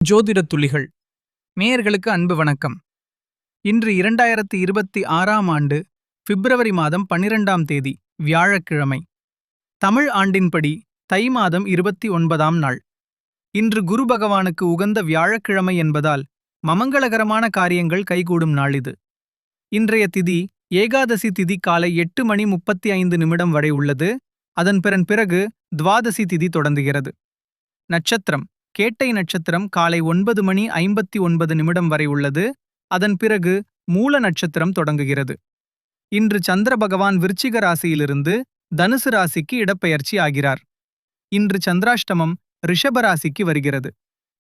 ஜோதிட துளிகள் நேயர்களுக்கு அன்பு வணக்கம். இன்று 2026ஆம் ஆண்டு பிப்ரவரி மாதம் 12ஆம் தேதி வியாழக்கிழமை. தமிழ் ஆண்டின்படி தை மாதம் 29ஆம் நாள். இன்று குரு பகவானுக்கு உகந்த வியாழக்கிழமை என்பதால் மமங்களகரமான காரியங்கள் கைகூடும் நாள் இது. இன்றைய திதி ஏகாதசி திதி காலை 8:35 வரை உள்ளது. அதன் பிறகு துவாதசி திதி தொடங்குகிறது. நட்சத்திரம் கேட்டை நட்சத்திரம் காலை 9:59 வரை உள்ளது. அதன் பிறகு மூல நட்சத்திரம் தொடங்குகிறது. இன்று சந்திர பகவான் விருச்சிக ராசியிலிருந்து தனுசு ராசிக்கு இடப்பெயர்ச்சி ஆகிறார். இன்று சந்திராஷ்டமம் ரிஷபராசிக்கு வருகிறது.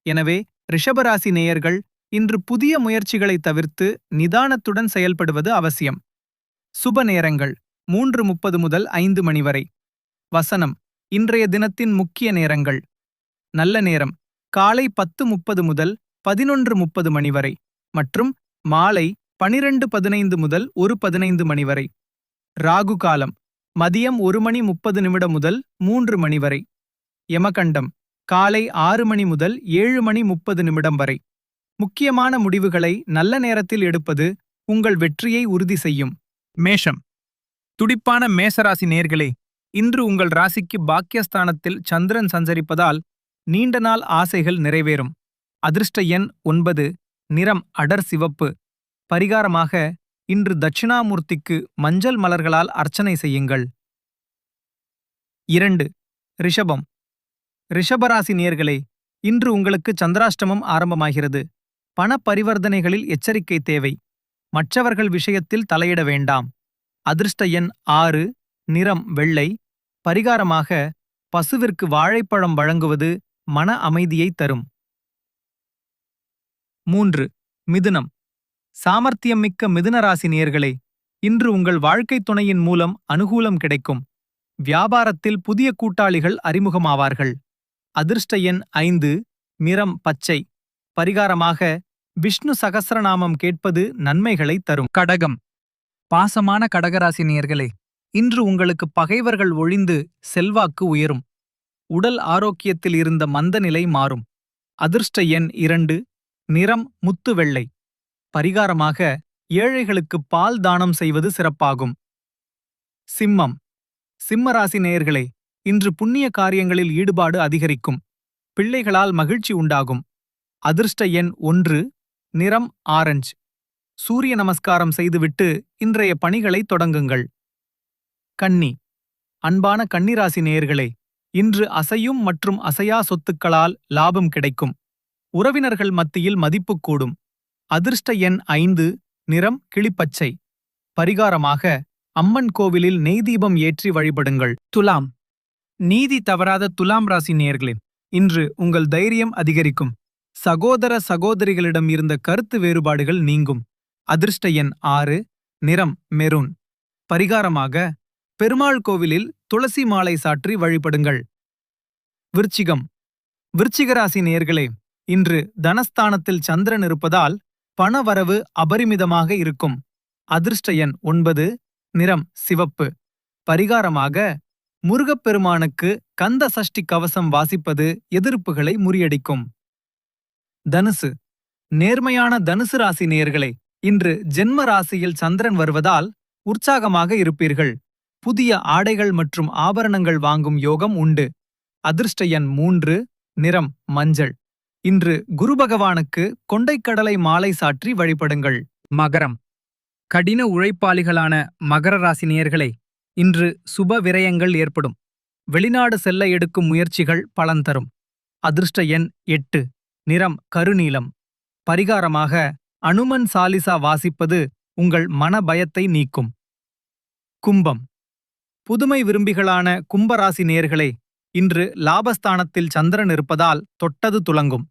எனவே ரிஷபராசி நேயர்கள் இன்று புதிய முயற்சிகளை தவிர்த்து நிதானத்துடன் செயல்படுவது அவசியம். சுப நேரங்கள் 3:30 முதல் 5 மணி வரை. வசனம் இன்றைய தினத்தின் முக்கிய நேரங்கள். நல்ல நேரம் காலை 10:30 முதல் 11:30 மணி வரை மற்றும் மாலை 12:15 முதல் 1:15 மணி வரை. ராகு காலம் மதியம் 1:30 முதல் 3 மணி வரை. யமகண்டம் காலை 6 மணி முதல் 7:30 வரை. முக்கியமான முடிவுகளை நல்ல நேரத்தில் எடுப்பது உங்கள் வெற்றியை உறுதி செய்யும். மேஷம் துடிப்பான மேசராசி நேர்களே, இன்று உங்கள் ராசிக்கு பாக்கியஸ்தானத்தில் சந்திரன் சஞ்சரிப்பதால் நீண்ட நாள் ஆசைகள் நிறைவேறும். அதிர்ஷ்ட எண் 9. நிறம் அடர் சிவப்பு. பரிகாரமாக இன்று தட்சிணாமூர்த்திக்கு மஞ்சள் மலர்களால் அர்ச்சனை செய்யுங்கள். 2. ரிஷபம் ரிஷபராசி நேயர்களே, இன்று உங்களுக்கு சந்திராஷ்டமம் ஆரம்பமாகிறது. பண பரிவர்த்தனைகளில் எச்சரிக்கை தேவை. மற்றவர்கள் விஷயத்தில் தலையிட வேண்டாம். அதிர்ஷ்ட எண் 6. நிறம் வெள்ளை. பரிகாரமாக பசுவிற்கு வாழைப்பழம் வழங்குவது மன அமைதியை தரும். 3. மிதுனம் சாமர்த்தியம் மிக்க மிதுனராசி நேயர்களே, இன்று உங்கள் வாழ்க்கைத் துணையின் மூலம் அனுகூலம் கிடைக்கும். வியாபாரத்தில் புதிய கூட்டாளிகள் அறிமுகமாவார்கள். அதிர்ஷ்ட எண் 5. நிறம் பச்சை. பரிகாரமாக விஷ்ணு சகஸ்ரநாமம் கேட்பது நன்மைகளை தரும். கடகம் பாசமான கடகராசி நேயர்களே, இன்று உங்களுக்கு பகைவர்கள் ஒழிந்து செல்வாக்கு உயரும். உடல் ஆரோக்கியத்தில் இருந்த மந்தநிலை மாறும். அதிர்ஷ்ட எண் 2. நிறம் முத்து வெள்ளை. பரிகாரமாக ஏழைகளுக்கு பால் தானம் செய்வது சிறப்பாகும். சிம்மம் சிம்மராசி நேயர்களே, இன்று புண்ணிய காரியங்களில் ஈடுபாடு அதிகரிக்கும். பிள்ளைகளால் மகிழ்ச்சி உண்டாகும். அதிர்ஷ்ட எண் 1. நிறம் ஆரஞ்சு. சூரிய நமஸ்காரம் செய்துவிட்டு இன்றைய பணிகளை தொடங்குங்கள். கன்னி அன்பான கன்னிராசி நேயர்களே, இன்று அசையும் மற்றும் அசையா சொத்துக்களால் லாபம் கிடைக்கும். உறவினர்கள் மத்தியில் மதிப்பு கூடும். அதிர்ஷ்ட எண் 5. நிறம் கிளிப்பச்சை. பரிகாரமாக அம்மன் கோவிலில் நெய்தீபம் ஏற்றி வழிபடுங்கள். துலாம் நீதி தவறாத துலாம் ராசி நேயர்களே, இன்று உங்கள் தைரியம் அதிகரிக்கும். சகோதர சகோதரிகளிடம் இருந்த கருத்து வேறுபாடுகள் நீங்கும். அதிர்ஷ்ட எண் 6. நிறம் மெரூன். பரிகாரமாக பெருமாள் கோவிலில் துளசி மாலை சாற்றி வழிபடுங்கள். விருச்சிகம் விருச்சிகராசி நேயர்களே, இன்று தனஸ்தானத்தில் சந்திரன் இருப்பதால் பணவரவு அபரிமிதமாக இருக்கும். அதிர்ஷ்ட எண் 9. நிறம் சிவப்பு. பரிகாரமாக முருகப்பெருமானுக்கு கந்த சஷ்டி கவசம் வாசிப்பது எதிர்ப்புகளை முறியடிக்கும். தனுசு நேர்மையான தனுசு ராசி நேயர்களே, இன்று ஜென்ம ராசியில் சந்திரன் வருவதால் உற்சாகமாக இருப்பீர்கள். புதிய ஆடைகள் மற்றும் ஆபரணங்கள் வாங்கும் யோகம் உண்டு. அதிர்ஷ்ட எண் 3. நிறம் மஞ்சள். இன்று குரு பகவானுக்கு கொண்டைக்கடலை மாலை சாற்றி வழிபடுங்கள். மகரம் கடின உழைப்பாளிகளான மகர ராசி நேயர்களே, இன்று சுப விரயங்கள் ஏற்படும். வெளிநாடு செல்ல எடுக்கும் முயற்சிகள் பலன் தரும். அதிர்ஷ்ட எண் 8. நிறம் கருநீலம். பரிகாரமாக அனுமன் சாலிசா வாசிப்பது உங்கள் மன பயத்தை நீக்கும். கும்பம் புதுமை விரும்பிகளான கும்பராசி நேயர்களே, இன்று லாபஸ்தானத்தில் சந்திரன் இருப்பதால் தொட்டது துலங்கும்.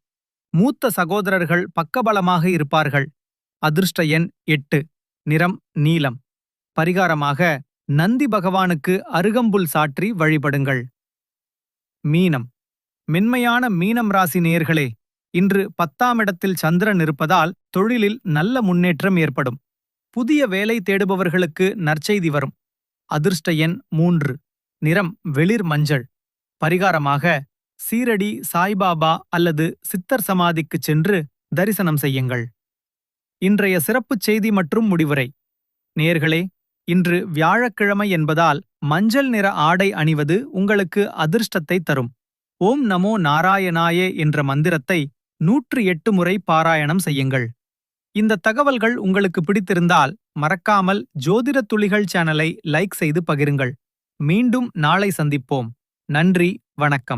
மூத்த சகோதரர்கள் பக்கபலமாக இருப்பார்கள். அதிர்ஷ்ட எண் 8. நிறம் நீலம். பரிகாரமாக நந்தி பகவானுக்கு அருகம்புல் சாற்றி வழிபடுங்கள். மீனம் மென்மையான மீனம் ராசி நேயர்களே, இன்று 10ஆம் இடத்தில் சந்திரன் இருப்பதால் தொழிலில் நல்ல முன்னேற்றம் ஏற்படும். புதிய வேலை தேடுபவர்களுக்கு நற்செய்தி வரும். அதிர்ஷ்ட எண் 3. நிறம் வெளிர் மஞ்சள். பரிகாரமாக சீரடி சாய்பாபா அல்லது சித்தர் சமாதிக்குச் சென்று தரிசனம் செய்யுங்கள். இன்றைய சிறப்புச் செய்தி மற்றும் முடிவுரை. நேயர்களே, இன்று வியாழக்கிழமை என்பதால் மஞ்சள் நிற ஆடை அணிவது உங்களுக்கு அதிர்ஷ்டத்தை தரும். ஓம் நமோ நாராயணாயே என்ற மந்திரத்தை 108 முறை பாராயணம் செய்யுங்கள். இந்த தகவல்கள் உங்களுக்கு பிடித்திருந்தால் மறக்காமல் ஜோதிட துளிகள் சேனலை லைக் செய்து பகிருங்கள். மீண்டும் நாளை சந்திப்போம். நன்றி, வணக்கம்.